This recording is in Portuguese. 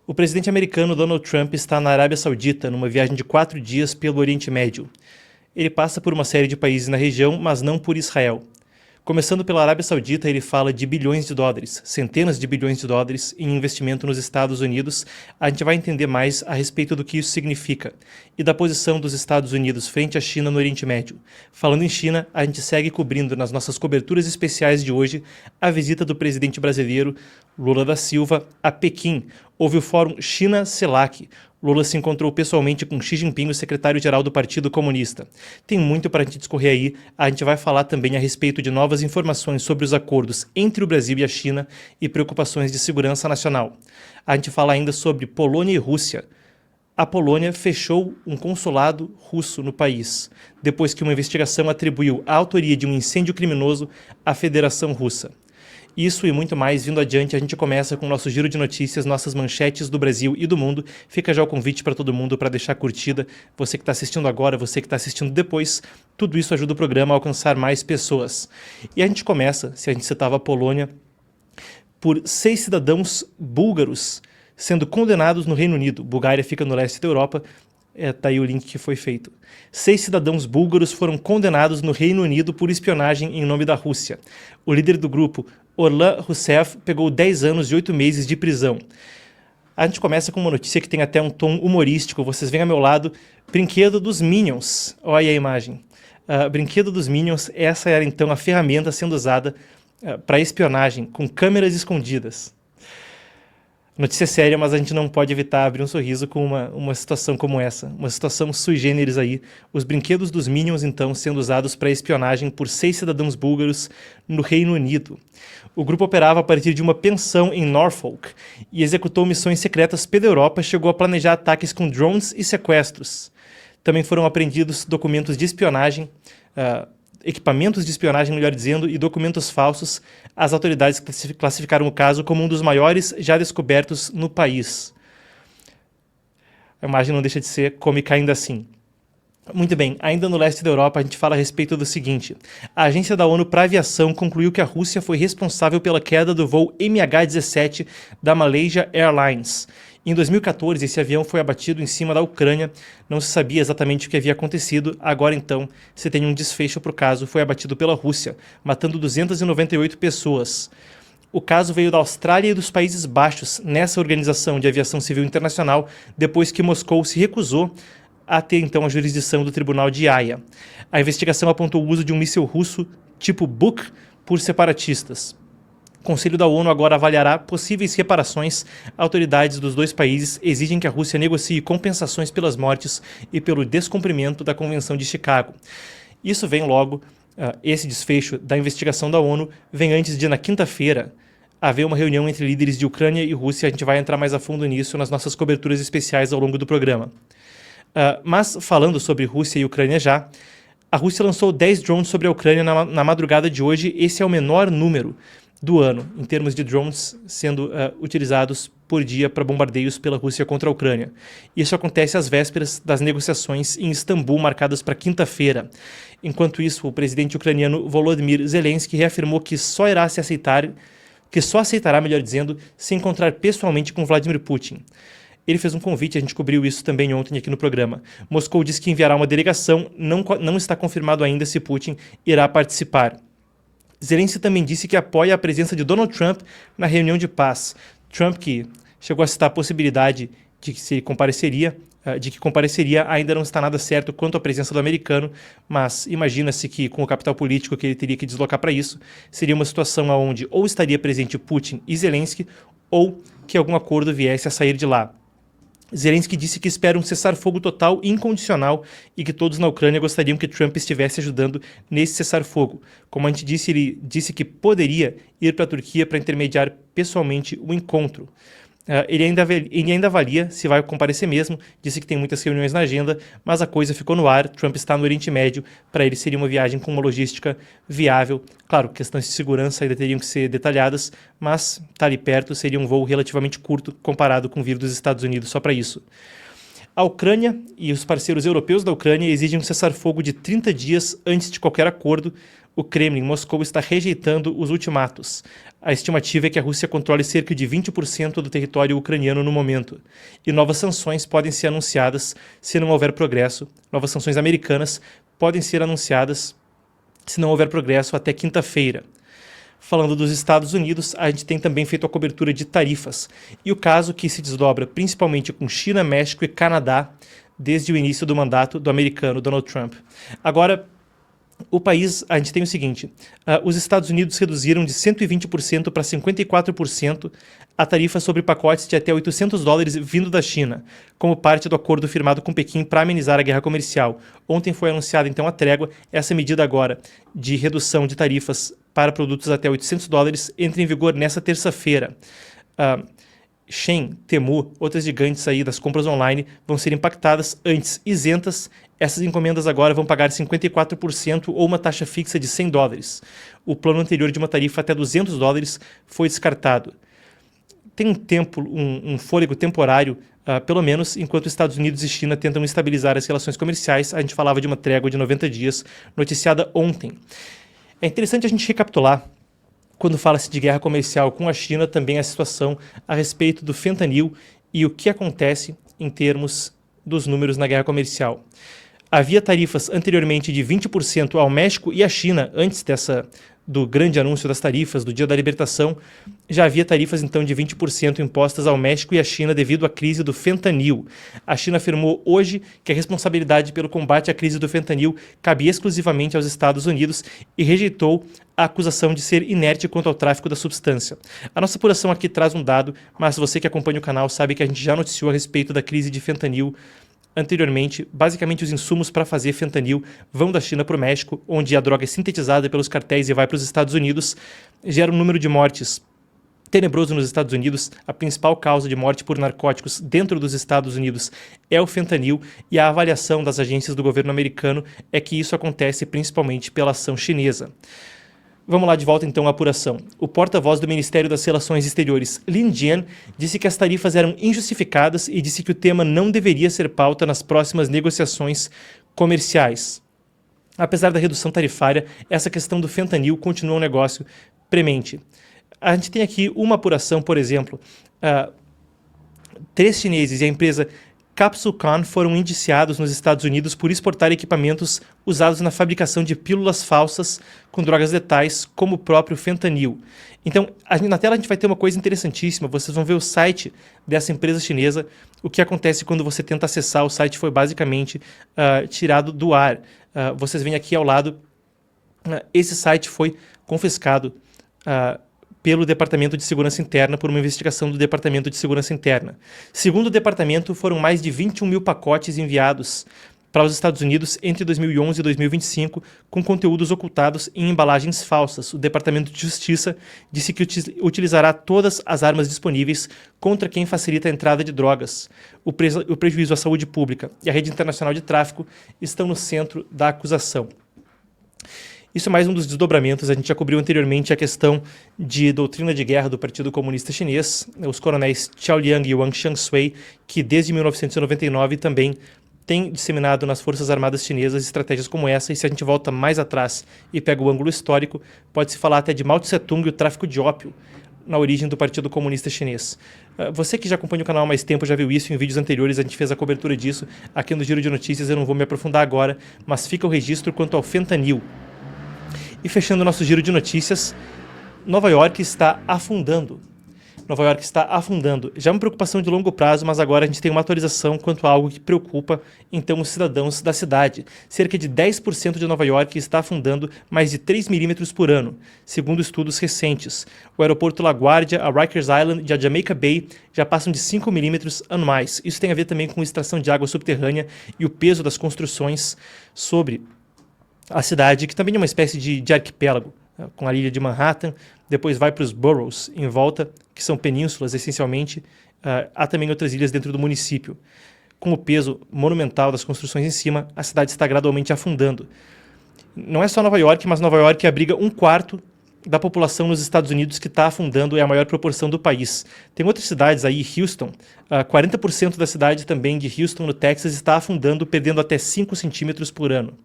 O presidente americano Donald Trump está na Arábia Saudita numa viagem de 4 dias pelo Oriente Médio. Ele passa por uma série de países na região, mas não por Israel. Começando pela Arábia Saudita, ele fala de bilhões de dólares, centenas de bilhões de dólares em investimento nos Estados Unidos. A gente vai entender mais a respeito do que isso significa e da posição dos Estados Unidos frente à China no Oriente Médio. Falando em China, a gente segue cobrindo nas nossas coberturas especiais de hoje a visita do presidente brasileiro Lula da Silva a Pequim. Houve o Fórum China-CELAC. Lula se encontrou pessoalmente com Xi Jinping, o secretário-geral do Partido Comunista. Tem muito para a gente discorrer aí. A gente vai falar também a respeito de novas informações sobre os acordos entre o Brasil e a China e preocupações de segurança nacional. A gente fala ainda sobre Polônia e Rússia. A Polônia fechou um consulado russo no país, depois que uma investigação atribuiu a autoria de um incêndio criminoso à Federação Russa. Isso e muito mais vindo adiante. A gente começa com o nosso giro de notícias, nossas manchetes do Brasil e do mundo. Fica já o convite para todo mundo para deixar curtida. Você que está assistindo agora, você que está assistindo depois, tudo isso ajuda o programa a alcançar mais pessoas. E a gente começa, se a gente citava a Polônia, por 6 cidadãos búlgaros sendo condenados no Reino Unido. Bulgária fica no leste da Europa. Tá aí o link que foi feito. 6 cidadãos búlgaros foram condenados no Reino Unido por espionagem em nome da Rússia. O líder do grupo, Orlan Rusev, pegou 10 anos e 8 meses de prisão. A gente começa com uma notícia que tem até um tom humorístico. Vocês veem ao meu lado, brinquedo dos Minions. Olha a imagem. Brinquedo dos Minions, essa era então a ferramenta sendo usada para espionagem, com câmeras escondidas. Notícia séria, mas a gente não pode evitar abrir um sorriso com uma situação como essa. Uma situação sui generis aí. Os brinquedos dos Minions, então, sendo usados para espionagem por 6 cidadãos búlgaros no Reino Unido. O grupo operava a partir de uma pensão em Norfolk e executou missões secretas pela Europa, chegou a planejar ataques com drones e sequestros. Também foram apreendidos documentos de espionagem, equipamentos de espionagem, melhor dizendo, e documentos falsos. As autoridades classificaram o caso como um dos maiores já descobertos no país. A imagem não deixa de ser cômica ainda assim. Muito bem, ainda no leste da Europa, a gente fala a respeito do seguinte. A Agência da ONU para a Aviação concluiu que a Rússia foi responsável pela queda do voo MH17 da Malaysia Airlines. Em 2014, esse avião foi abatido em cima da Ucrânia. Não se sabia exatamente o que havia acontecido. Agora, então, se tem um desfecho para o caso. Foi abatido pela Rússia, matando 298 pessoas. O caso veio da Austrália e dos Países Baixos, nessa Organização de Aviação Civil Internacional, depois que Moscou se recusou a ter, então, a jurisdição do Tribunal de Haia. A investigação apontou o uso de um míssil russo tipo Buk por separatistas. O Conselho da ONU agora avaliará possíveis reparações. Autoridades dos dois países exigem que a Rússia negocie compensações pelas mortes e pelo descumprimento da Convenção de Chicago. Isso vem logo, esse desfecho da investigação da ONU vem antes de, na quinta-feira, haver uma reunião entre líderes de Ucrânia e Rússia. A gente vai entrar mais a fundo nisso nas nossas coberturas especiais ao longo do programa. Mas, falando sobre Rússia e Ucrânia já, a Rússia lançou 10 drones sobre a Ucrânia na madrugada de hoje. Esse é o menor número do ano, em termos de drones sendo utilizados por dia para bombardeios pela Rússia contra a Ucrânia. Isso acontece às vésperas das negociações em Istambul, marcadas para quinta-feira. Enquanto isso, o presidente ucraniano Volodymyr Zelensky reafirmou que só aceitará, melhor dizendo, se encontrar pessoalmente com Vladimir Putin. Ele fez um convite, a gente cobriu isso também ontem aqui no programa. Moscou disse que enviará uma delegação, não está confirmado ainda se Putin irá participar. Zelensky também disse que apoia a presença de Donald Trump na reunião de paz. Trump, que chegou a citar a possibilidade de que compareceria, ainda não está nada certo quanto à presença do americano, mas imagina-se que com o capital político que ele teria que deslocar para isso, seria uma situação onde ou estaria presente Putin e Zelensky, ou que algum acordo viesse a sair de lá. Zelensky disse que espera um cessar-fogo total e incondicional e que todos na Ucrânia gostariam que Trump estivesse ajudando nesse cessar-fogo. Como a gente disse, ele disse que poderia ir para a Turquia para intermediar pessoalmente o encontro. Ele ainda avalia se vai comparecer mesmo, disse que tem muitas reuniões na agenda, mas a coisa ficou no ar. Trump está no Oriente Médio, para ele seria uma viagem com uma logística viável. Claro, questões de segurança ainda teriam que ser detalhadas, mas está ali perto, seria um voo relativamente curto comparado com vir dos Estados Unidos só para isso. A Ucrânia e os parceiros europeus da Ucrânia exigem um cessar-fogo de 30 dias antes de qualquer acordo. O Kremlin, Moscou, está rejeitando os ultimatos. A estimativa é que a Rússia controle cerca de 20% do território ucraniano no momento. E novas sanções podem ser anunciadas se não houver progresso. Novas sanções americanas podem ser anunciadas se não houver progresso até quinta-feira. Falando dos Estados Unidos, a gente tem também feito a cobertura de tarifas. E o caso que se desdobra principalmente com China, México e Canadá desde o início do mandato do americano Donald Trump. Agora, o país, a gente tem o seguinte, os Estados Unidos reduziram de 120% para 54% a tarifa sobre pacotes de até $800 vindo da China, como parte do acordo firmado com Pequim para amenizar a guerra comercial. Ontem foi anunciada então a trégua. Essa medida agora de redução de tarifas para produtos até $800 entra em vigor nessa terça-feira. Shein, Temu, outras gigantes aí das compras online vão ser impactadas, antes isentas. Essas encomendas agora vão pagar 54% ou uma taxa fixa de $100. O plano anterior de uma tarifa até $200 foi descartado. Tem um fôlego temporário, pelo menos, enquanto Estados Unidos e China tentam estabilizar as relações comerciais. A gente falava de uma trégua de 90 dias, noticiada ontem. É interessante a gente recapitular, quando fala-se de guerra comercial com a China, também a situação a respeito do fentanil e o que acontece em termos dos números na guerra comercial. Havia tarifas anteriormente de 20% ao México e à China, antes do grande anúncio das tarifas, do Dia da Libertação. Já havia tarifas então de 20% impostas ao México e à China devido à crise do fentanil. A China afirmou hoje que a responsabilidade pelo combate à crise do fentanil cabia exclusivamente aos Estados Unidos e rejeitou a acusação de ser inerte quanto ao tráfico da substância. A nossa apuração aqui traz um dado, mas você que acompanha o canal sabe que a gente já noticiou a respeito da crise de fentanil anteriormente. Basicamente, os insumos para fazer fentanil vão da China para o México, onde a droga é sintetizada pelos cartéis e vai para os Estados Unidos, gera um número de mortes tenebroso nos Estados Unidos. A principal causa de morte por narcóticos dentro dos Estados Unidos é o fentanil, e a avaliação das agências do governo americano é que isso acontece principalmente pela ação chinesa. Vamos lá de volta então à apuração. O porta-voz do Ministério das Relações Exteriores, Lin Jian, disse que as tarifas eram injustificadas e disse que o tema não deveria ser pauta nas próximas negociações comerciais. Apesar da redução tarifária, essa questão do fentanil continua um negócio premente. A gente tem aqui uma apuração, por exemplo, 3 chineses e a empresa Capsule foram indiciados nos Estados Unidos por exportar equipamentos usados na fabricação de pílulas falsas com drogas letais, como o próprio fentanil. Então, na tela a gente vai ter uma coisa interessantíssima. Vocês vão ver o site dessa empresa chinesa. O que acontece quando você tenta acessar o site foi basicamente tirado do ar. Vocês veem aqui ao lado, esse site foi confiscado pelo Departamento de Segurança Interna, por uma investigação do Departamento de Segurança Interna. Segundo o departamento, foram mais de 21 mil pacotes enviados para os Estados Unidos entre 2011 e 2025, com conteúdos ocultados em embalagens falsas. O Departamento de Justiça disse que utilizará todas as armas disponíveis contra quem facilita a entrada de drogas. O prejuízo à saúde pública e a rede internacional de tráfico estão no centro da acusação. Isso é mais um dos desdobramentos. A gente já cobriu anteriormente a questão de doutrina de guerra do Partido Comunista Chinês, os coronéis Qiao Liang e Wang Shangshui, que desde 1999 também têm disseminado nas Forças Armadas Chinesas estratégias como essa. E se a gente volta mais atrás e pega o ângulo histórico, pode-se falar até de Mao Tse-tung e o tráfico de ópio na origem do Partido Comunista Chinês. Você que já acompanha o canal há mais tempo já viu isso em vídeos anteriores, a gente fez a cobertura disso. Aqui no Giro de Notícias eu não vou me aprofundar agora, mas fica o registro quanto ao fentanil. E fechando o nosso giro de notícias, Nova York está afundando. Nova York está afundando. Já é uma preocupação de longo prazo, mas agora a gente tem uma atualização quanto a algo que preocupa, então, os cidadãos da cidade. Cerca de 10% de Nova York está afundando mais de 3 milímetros por ano, segundo estudos recentes. O aeroporto LaGuardia, a Rikers Island e a Jamaica Bay já passam de 5 milímetros anuais. Isso tem a ver também com extração de água subterrânea e o peso das construções sobre a cidade, que também é uma espécie de arquipélago, com a ilha de Manhattan, depois vai para os boroughs em volta, que são penínsulas essencialmente. Há também outras ilhas dentro do município. Com o peso monumental das construções em cima, a cidade está gradualmente afundando. Não é só Nova York, mas Nova York abriga 1/4 da população nos Estados Unidos que está afundando, é a maior proporção do país. Tem outras cidades aí, Houston, 40% da cidade também de Houston, no Texas, está afundando, perdendo até 5 centímetros por ano.